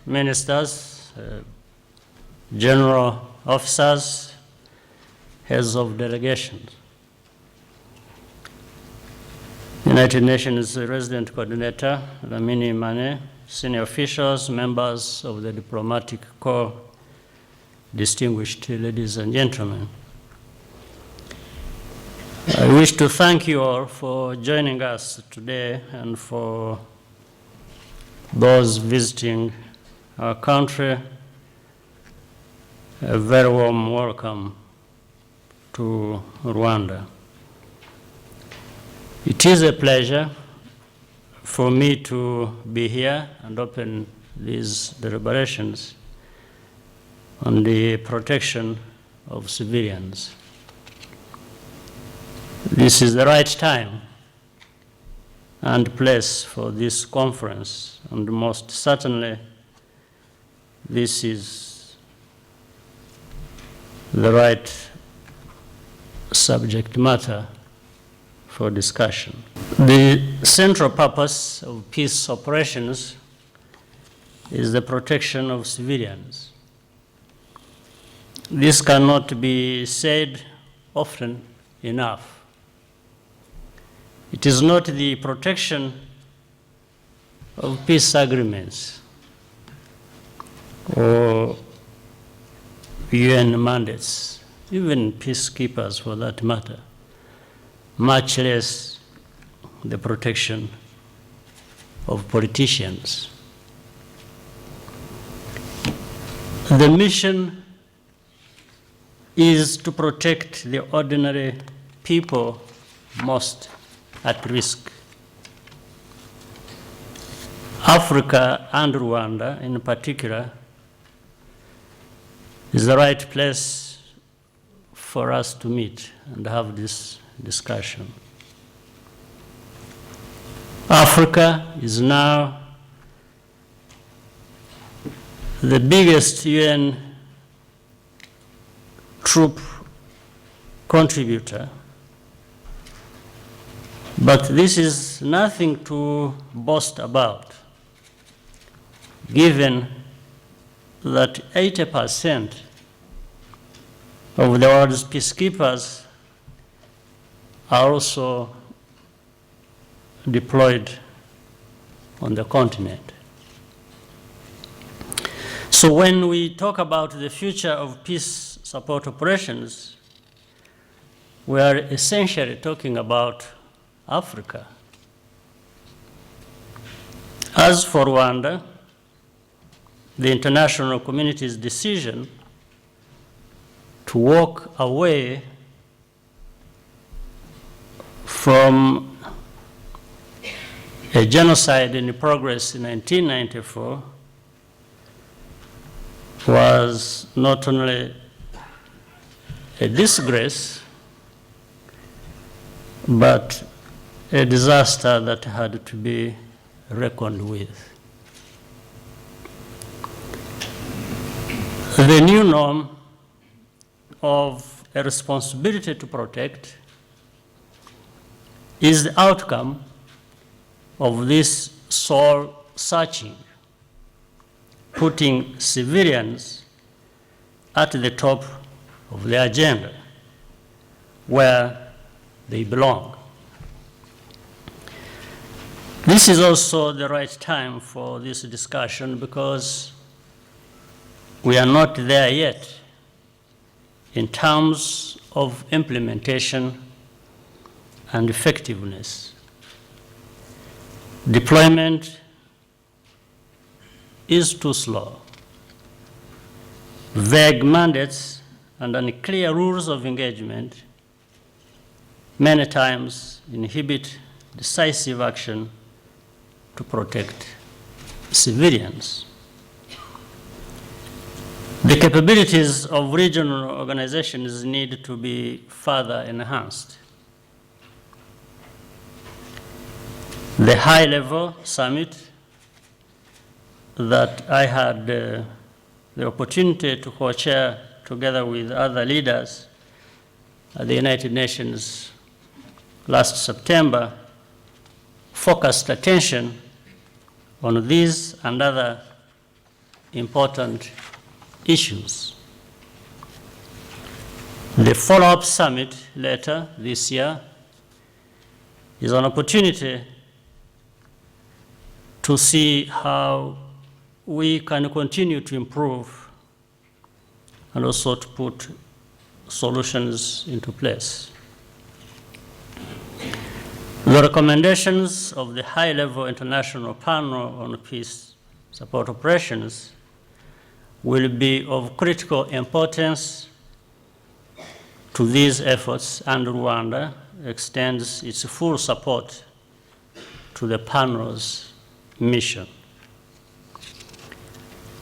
ministers, general officers, heads of delegations, United Nations Resident Coordinator, Lamini Mane, senior officials, members of the diplomatic corps, distinguished ladies and gentlemen. I wish to thank you all for joining us today, and for those visiting our country, a very warm welcome to Rwanda. It is a pleasure for me to be here and open these deliberations on the protection of civilians. This is the right time and place for this conference, and most certainly this is the right subject matter for discussion. The central purpose of peace operations is the protection of civilians. This cannot be said often enough. It is not the protection of peace agreements or UN mandates, even peacekeepers for that matter, much less the protection of politicians. The mission is to protect the ordinary people most at risk. Africa and Rwanda in particular is the right place for us to meet and have this discussion. Africa is now the biggest UN troop contributor, but this is nothing to boast about, given that 80% of the world's peacekeepers are also deployed on the continent. So when we talk about the future of peace support operations, we are essentially talking about Africa. As for Rwanda, the international community's decision to walk away from a genocide in progress in 1994 was not only a disgrace, but a disaster that had to be reckoned with. The new norm of a responsibility to protect is the outcome of this soul searching, putting civilians at the top of the agenda, where they belong. This is also the right time for this discussion, because we are not there yet in terms of implementation and effectiveness. Deployment is too slow. Vague mandates and unclear rules of engagement many times inhibit decisive action to protect civilians. The capabilities of regional organizations need to be further enhanced. The high-level summit that I had the opportunity to co-chair together with other leaders at the United Nations last September focused attention on these and other important issues. The follow-up summit later this year is an opportunity to see how we can continue to improve and also to put solutions into place. The recommendations of the high-level international panel on peace support operations will be of critical importance to these efforts, and Rwanda extends its full support to the panel's mission.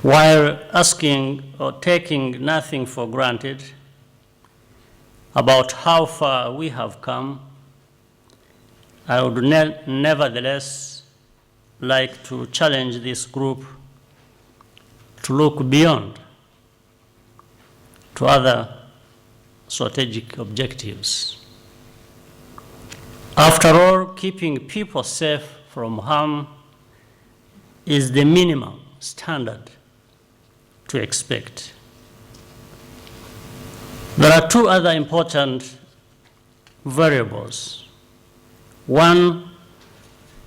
While asking or taking nothing for granted about how far we have come, I would nevertheless like to challenge this group to look beyond to other strategic objectives. After all, keeping people safe from harm is the minimum standard to expect. There are two other important variables. One,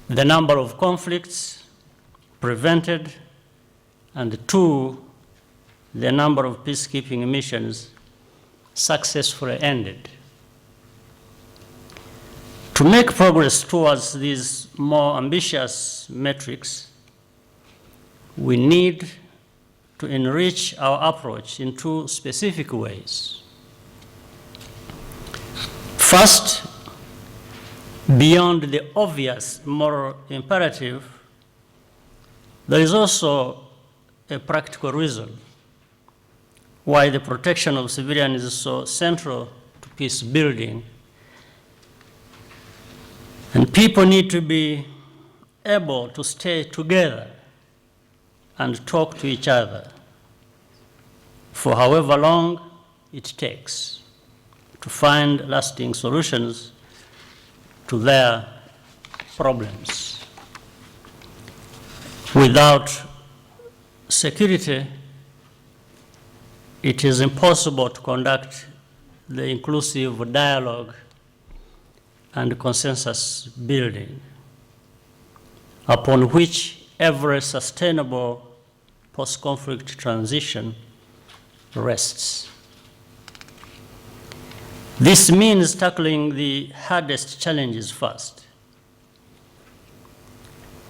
the number of conflicts prevented, and two, the number of peacekeeping missions successfully ended. To make progress towards these more ambitious metrics, we need to enrich our approach in two specific ways. First, beyond the obvious moral imperative, there is also a practical reason why the protection of civilians is so central to peace building. And people need to be able to stay together and talk to each other for however long it takes to find lasting solutions to their problems. Without security, it is impossible to conduct the inclusive dialogue and consensus building upon which every sustainable post-conflict transition rests. This means tackling the hardest challenges first.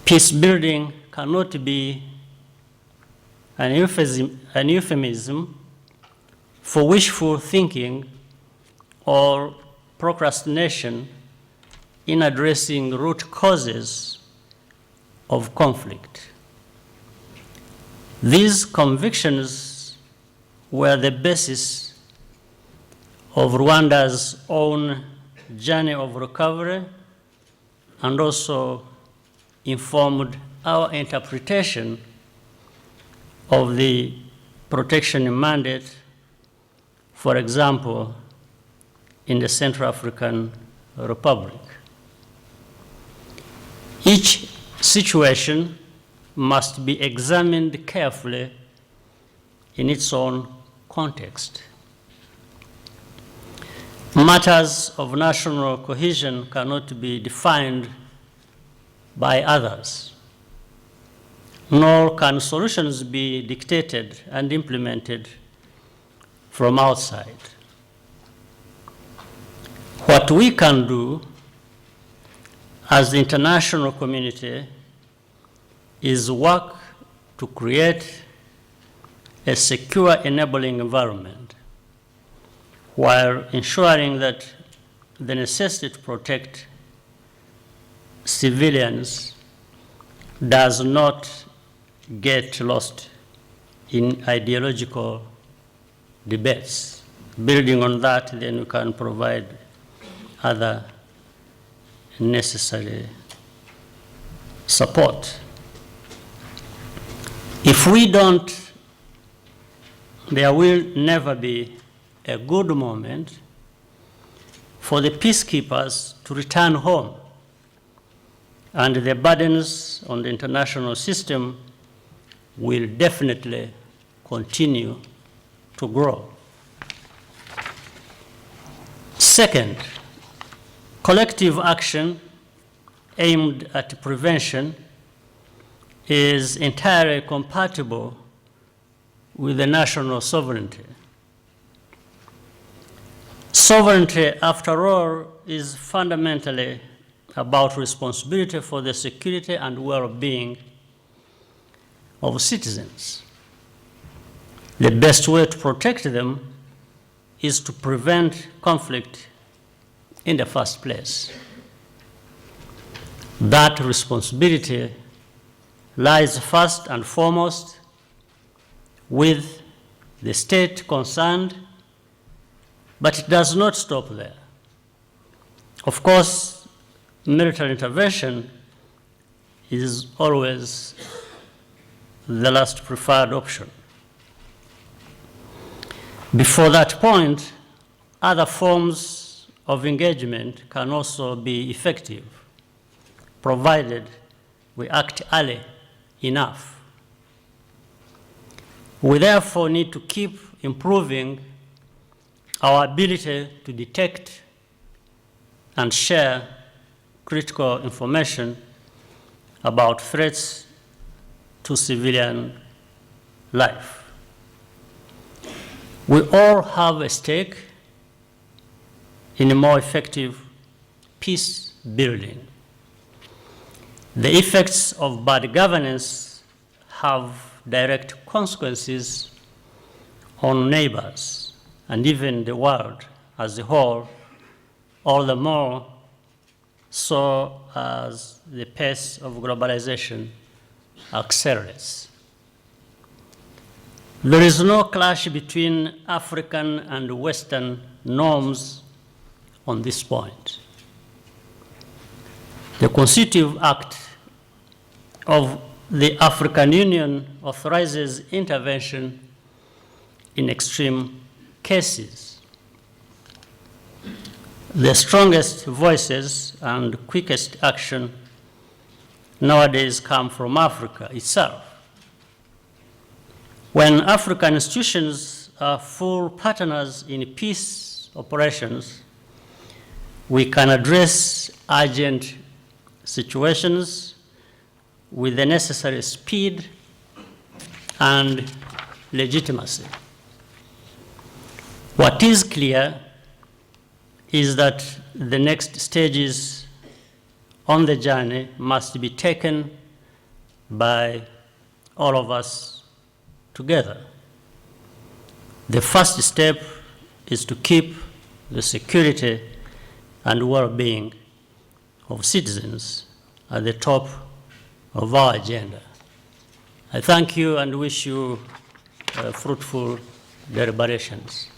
Peace building cannot be an euphemism for wishful thinking or procrastination in addressing root causes of conflict. These convictions were the basis of Rwanda's own journey of recovery and also informed our interpretation of the protection mandate, for example, in the Central African Republic. Each situation must be examined carefully in its own context. Matters of national cohesion cannot be defined by others, nor can solutions be dictated and implemented from outside. What we can do as the international community is work to create a secure enabling environment while ensuring that the necessity to protect civilians does not get lost in ideological debates. Building on that, then we can provide other necessary support. If we don't, there will never be a good moment for the peacekeepers to return home, and the burdens on the international system will definitely continue to grow. Second, collective action aimed at prevention is entirely compatible with the national sovereignty. Sovereignty, after all, is fundamentally about responsibility for the security and well-being of citizens. The best way to protect them is to prevent conflict in the first place. That responsibility lies first and foremost with the state concerned, but it does not stop there. Of course, military intervention is always the last preferred option. Before that point, other forms of engagement can also be effective, provided we act early enough. We therefore need to keep improving our ability to detect and share critical information about threats to civilian life. We all have a stake in a more effective peace building. The effects of bad governance have direct consequences on neighbors and even the world as a whole, all the more so as the pace of globalization accelerates. There is no clash between African and Western norms on this point. The Constitutive Act of the African Union authorizes intervention in extreme cases. The strongest voices and quickest action nowadays come from Africa itself. When African institutions are full partners in peace operations, we can address urgent situations with the necessary speed and legitimacy. What is clear is that the next stages on the journey must be taken by all of us together. The first step is to keep the security and well-being of citizens at the top of our agenda. I thank you and wish you fruitful deliberations.